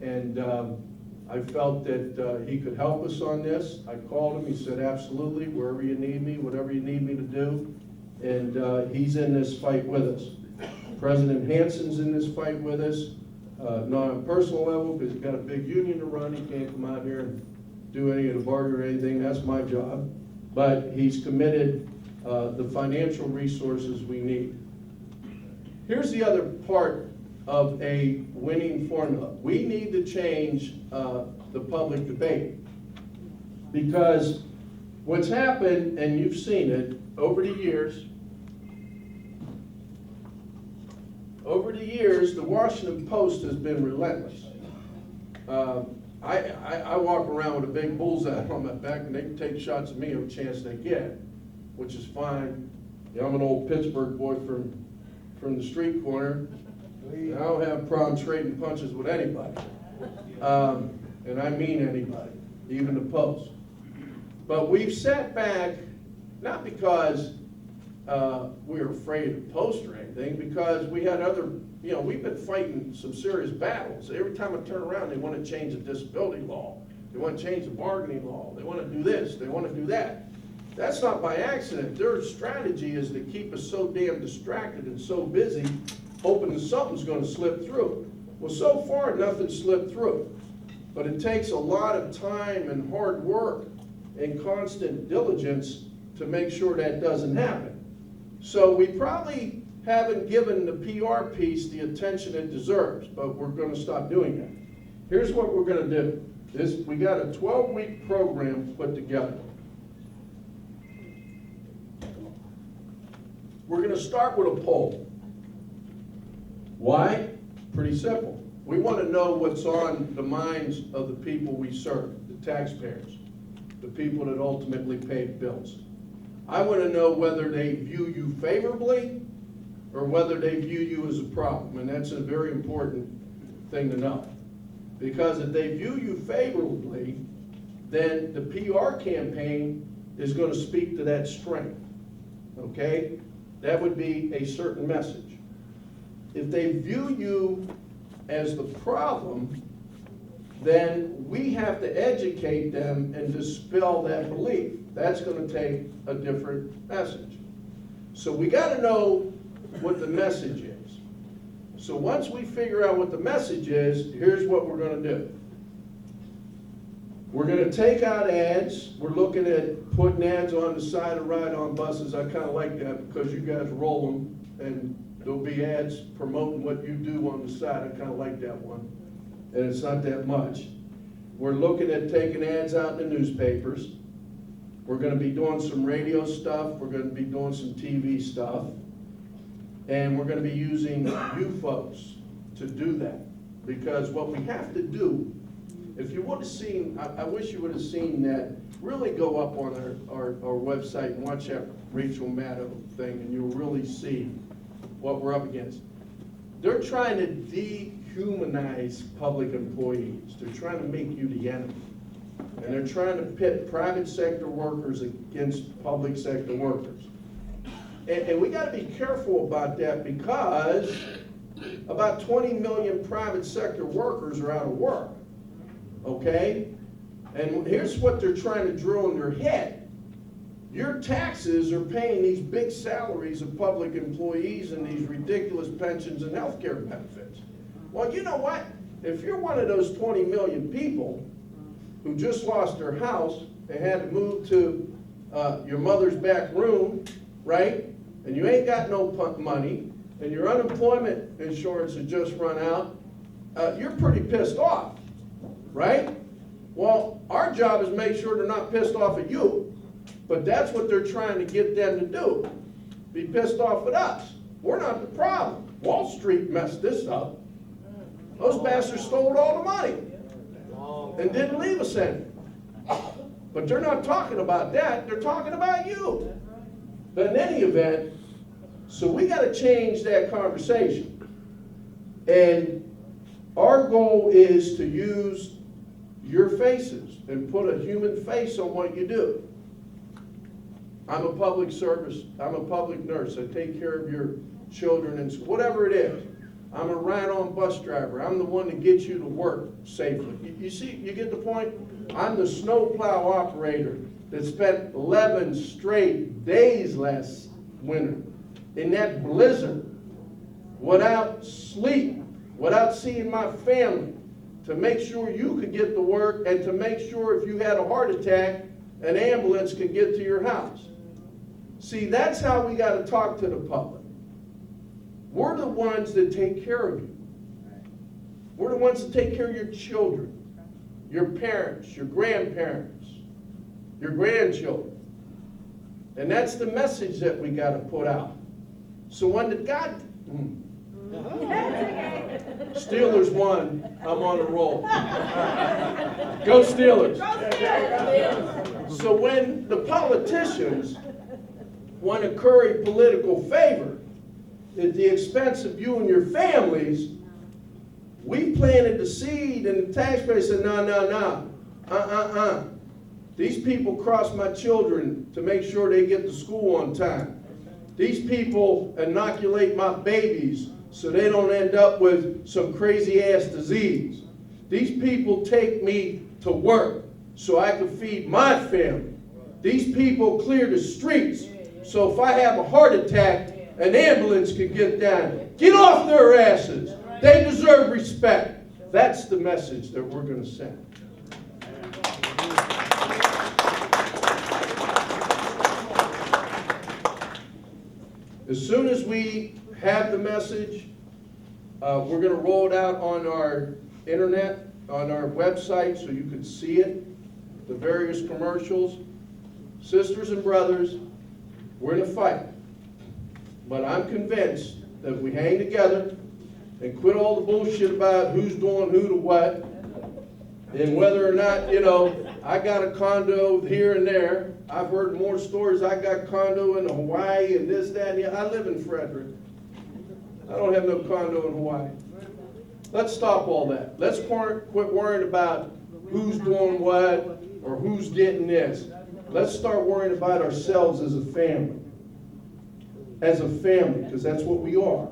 And I felt that he could help us on this. I called him, he said, absolutely, wherever you need me, whatever you need me to do. And he's in this fight with us. President Hanson's in this fight with us, not on a personal level, because he's got a big union to run. He can't come out here and do any of the barter or anything. That's my job. But he's committed the financial resources we need. Here's the other part of a winning formula. We need to change the public debate, because what's happened, and you've seen it over the years, the Washington Post has been relentless. I walk around with a big bullseye on my back, and they can take shots at me every chance they get, which is fine. You know, I'm an old Pittsburgh boy from the street corner. I don't have a problem trading punches with anybody. And I mean anybody, even the Post. But we've sat back, not because we're afraid of Post or anything, because we had other, you know, we've been fighting some serious battles. Every time I turn around, they want to change the disability law. They want to change the bargaining law. They want to do this. They want to do that. That's not by accident. Their strategy is to keep us so damn distracted and so busy, hoping that something's going to slip through. Well, so far, nothing slipped through. But it takes a lot of time and hard work and constant diligence to make sure that doesn't happen. So we probably haven't given the PR piece the attention it deserves, but we're going to stop doing that. Here's what we're going to do. We got a 12-week program put together. We're going to start with a poll. Why? Pretty simple. We want to know what's on the minds of the people we serve, the taxpayers, the people that ultimately pay the bills. I want to know whether they view you favorably or whether they view you as a problem, and that's a very important thing to know. Because if they view you favorably, then the PR campaign is going to speak to that strength, okay? That would be a certain message. If they view you as the problem, then we have to educate them and dispel that belief. That's going to take a different message. So we got to know what the message is. So once we figure out what the message is, here's what we're going to do. We're going to take out ads. We're looking at putting ads on the side of ride-on buses. I kind of like that because you guys roll them, and there'll be ads promoting what you do on the side. I kind of like that one, and it's not that much. We're looking at taking ads out in the newspapers. We're going to be doing some radio stuff. We're going to be doing some TV stuff. And we're going to be using you folks to do that. Because what we have to do, if you would have seen, I wish you would have seen that, really go up on our website and watch that Rachel Maddow thing, and you'll really see what we're up against. They're trying to dehumanize public employees. They're trying to make you the enemy. And they're trying to pit private sector workers against public sector workers. And we got to be careful about that, because about 20 million private sector workers are out of work, okay? And here's what they're trying to drill in their head. Your taxes are paying these big salaries of public employees and these ridiculous pensions and health care benefits. Well, you know what? If you're one of those 20 million people who just lost their house and had to move to your mother's back room, right? And you ain't got no money, and your unemployment insurance has just run out, you're pretty pissed off, right? Well, our job is to make sure they're not pissed off at you, but that's what they're trying to get them to do, be pissed off at us. We're not the problem. Wall Street messed this up. Those bastards stole all the money and didn't leave us any. But they're not talking about that. They're talking about you. But in any event, so we got to change that conversation. And our goal is to use your faces and put a human face on what you do. I'm a public service. I'm a public nurse. I take care of your children and whatever it is. I'm a ride-on bus driver. I'm the one that gets you to work safely. You see, you get the point? I'm the snowplow operator that spent 11 straight days last winter in that blizzard without sleep, without seeing my family, to make sure you could get to work and to make sure if you had a heart attack, an ambulance could get to your house. See, that's how we got to talk to the public. We're the ones that take care of you. We're the ones that take care of your children, your parents, your grandparents, your grandchildren. And that's the message that we got to put out. So when the God... Steelers won. I'm on a roll. Go Steelers. So when the politicians want to curry political favor at the expense of you and your families, we planted the seed and the taxpayers said, no. These people cross my children to make sure they get to school on time. These people inoculate my babies so they don't end up with some crazy ass disease. These people take me to work so I can feed my family. These people clear the streets so if I have a heart attack, an ambulance can get down. Get off their asses. They deserve respect. That's the message that we're going to send. As soon as we have the message, we're going to roll it out on our internet, on our website, so you can see it, the various commercials. Sisters and brothers, we're in a fight. But I'm convinced that if we hang together and quit all the bullshit about who's doing who to what, and whether or not, I got a condo here and there. I've heard more stories. I got condo in Hawaii and this, that, and the other. I live in Frederick. I don't have no condo in Hawaii. Let's stop all that. Let's quit worrying about who's doing what or who's getting this. Let's start worrying about ourselves as a family. As a family, because that's what we are.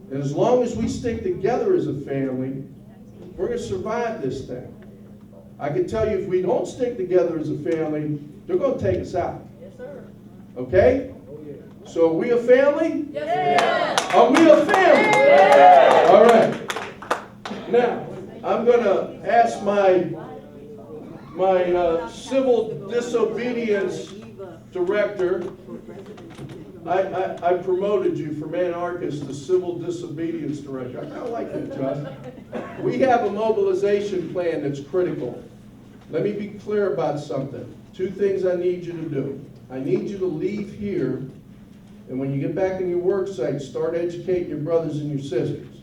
And as long as we stick together as a family, we're going to survive this thing. I can tell you if we don't stick together as a family, they're going to take us out. Yes, sir. Okay? So are we a family? Yes. Are we a family? Yes. All right. Now, I'm going to ask my civil disobedience director. I promoted you from Anarchist to Civil Disobedience Director. I kind of like that, Josh. We have a mobilization plan that's critical. Let me be clear about something. 2 things I need you to do. I need you to leave here, and when you get back in your work site, start educating your brothers and your sisters.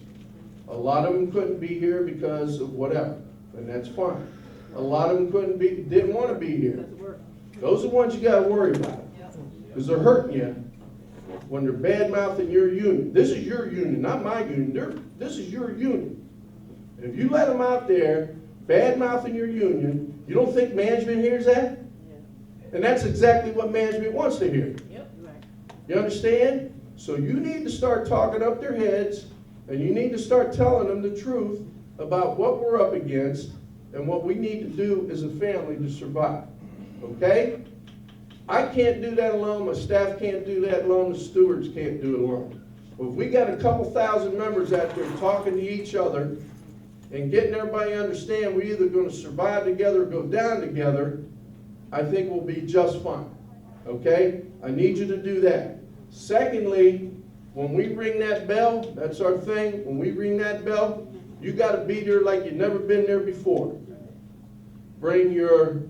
A lot of them couldn't be here because of whatever, and that's fine. A lot of them didn't want to be here. Those are the ones you got to worry about, because they're hurting you when they're bad-mouthing your union. This is your union, not my union. This is your union. And if you let them out there bad-mouthing your union, you don't think management hears that? And that's exactly what management wants to hear. You understand? So you need to start talking up their heads, and you need to start telling them the truth about what we're up against and what we need to do as a family to survive. Okay? I can't do that alone. My staff can't do that alone. The stewards can't do it alone. But if we got a couple thousand members out there talking to each other and getting everybody to understand we're either going to survive together or go down together, I think we'll be just fine. Okay? I need you to do that. Secondly, when we ring that bell, that's our thing. When we ring that bell, you got to be there like you've never been there before. Bring your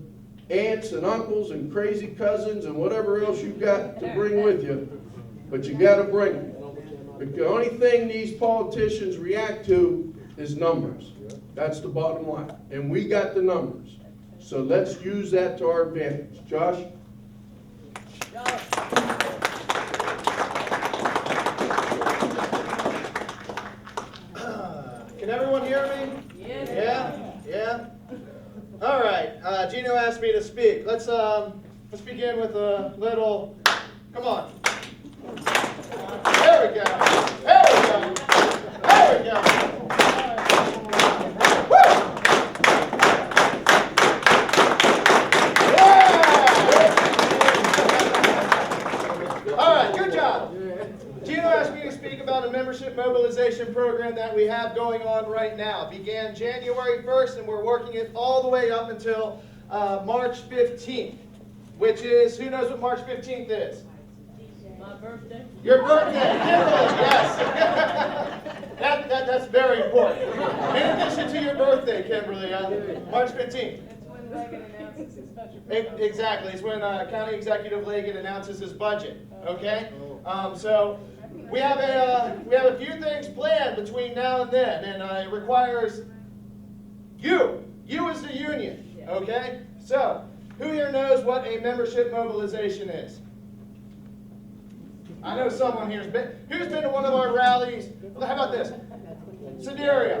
aunts and uncles and crazy cousins and whatever else you've got to bring with you, but you got to bring it. The only thing these politicians react to is numbers. That's the bottom line, and we got the numbers, so let's use that to our advantage. Josh? Can everyone hear me? Yes. Yeah? All right, Gino asked me to speak. Let's begin with a little, come on. There we go. There we go. Yeah! All right, good job. Gino asked me to speak about a membership mobilization program that we have going on right now. Began January 1st, and we're working it all the way up until March 15th, which is, who knows what March 15th is? My birthday. Your birthday, Kimberly, yes. That's very important. In addition to your birthday, Kimberly, March 15th. That's when Reagan announces his budget. Exactly, it's when County Executive Leggett announces his budget. Okay, so we have a few things planned between now and then, and it requires you as the union. Okay, so who here knows what a membership mobilization is? I know someone here's been. Who's been to one of our rallies? How about this? Sedaria.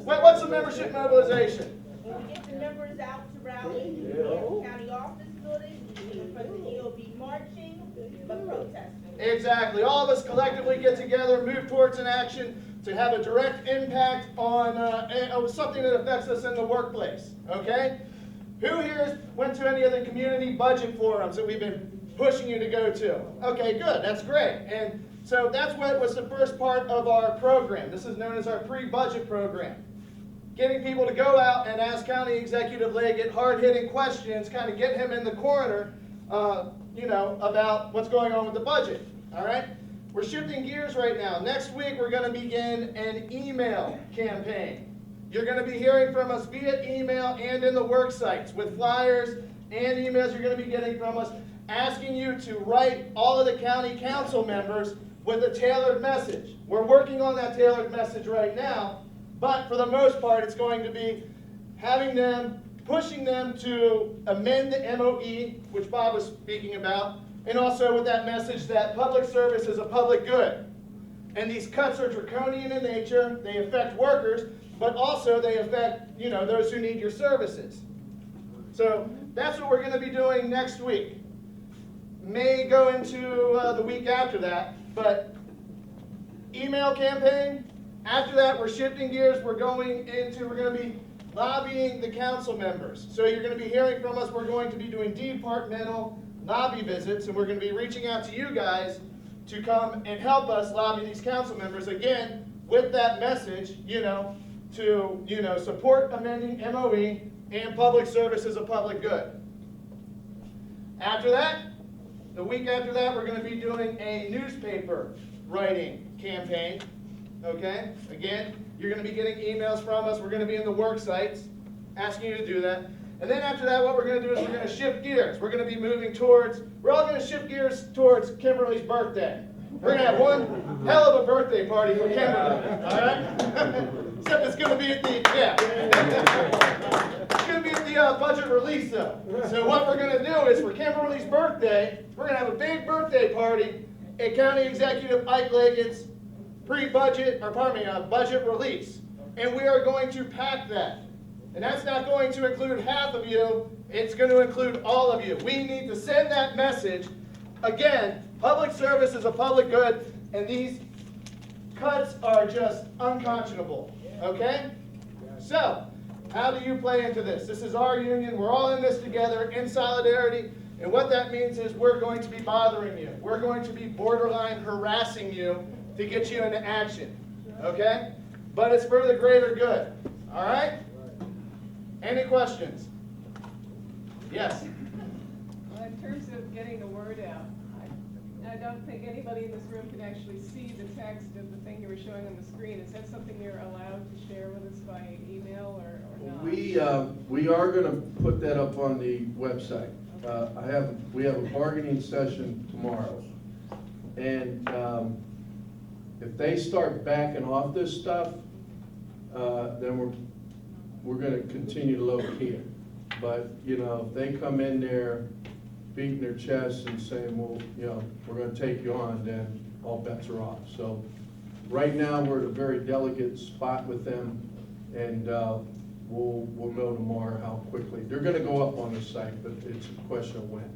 What's a membership mobilization? We get the members out to rally, we have the county office building, in front of the EOB marching, but protesting. Exactly. All of us collectively get together, move towards an action to have a direct impact on something that affects us in the workplace. Okay? Who here went to any of the community budget forums that we've been pushing you to go to? Okay, good. That's great. And so that's what was the first part of our program. This is known as our pre-budget program. Getting people to go out and ask County Executive Leggett hard-hitting questions, kind of get him in the corner, about what's going on with the budget. All right? We're shifting gears right now. Next week, we're going to begin an email campaign. You're going to be hearing from us via email and in the work sites with flyers and emails you're going to be getting from us, asking you to write all of the county council members with a tailored message. We're working on that tailored message right now, but for the most part, it's going to be pushing them to amend the MOE, which Bob was speaking about, and also with that message that public service is a public good. And these cuts are draconian in nature. They affect workers, but also they affect, those who need your services. So that's what we're going to be doing next week. May go into the week after that, but email campaign. After that, we're shifting gears. We're going to be lobbying the council members. So you're going to be hearing from us. We're going to be doing departmental lobby visits, and we're going to be reaching out to you guys to come and help us lobby these council members, again, with that message, to support amending MOE and public service is a public good. After that, the week after that, we're going to be doing a newspaper writing campaign. Okay? Again, you're going to be getting emails from us. We're going to be in the work sites asking you to do that. And then after that, what we're going to do is we're going to shift gears. We're going to be we're all going to shift gears towards Kimberly's birthday. We're going to have one hell of a birthday party for Kimberly. All right? Except it's going to be at the budget release, though. So what we're going to do is for Kimberly's birthday, we're going to have a big birthday party at County Executive Ike Leggett's budget release. And we are going to pack that. And that's not going to include half of you. It's going to include all of you. We need to send that message. Again, public service is a public good, and these cuts are just unconscionable. Okay? So, how do you play into this? This is our union. We're all in this together in solidarity. And what that means is we're going to be bothering you. We're going to be borderline harassing you to get you into action. Okay? But it's for the greater good. All right? Any questions? Yes? Well, in terms of getting the word out, I don't think anybody in this room can actually see the text of the thing you were showing on the screen. Is that something you're allowed to share with us by email or not? We are going to put that up on the website. We have a bargaining session tomorrow, and if they start backing off this stuff, then we're going to continue to low-key it. But if they come in there beating their chests and saying, well, we're going to take you on, then all bets are off. So right now we're at a very delicate spot with them, and we'll know tomorrow how quickly. They're going to go up on the site, but it's a question of when.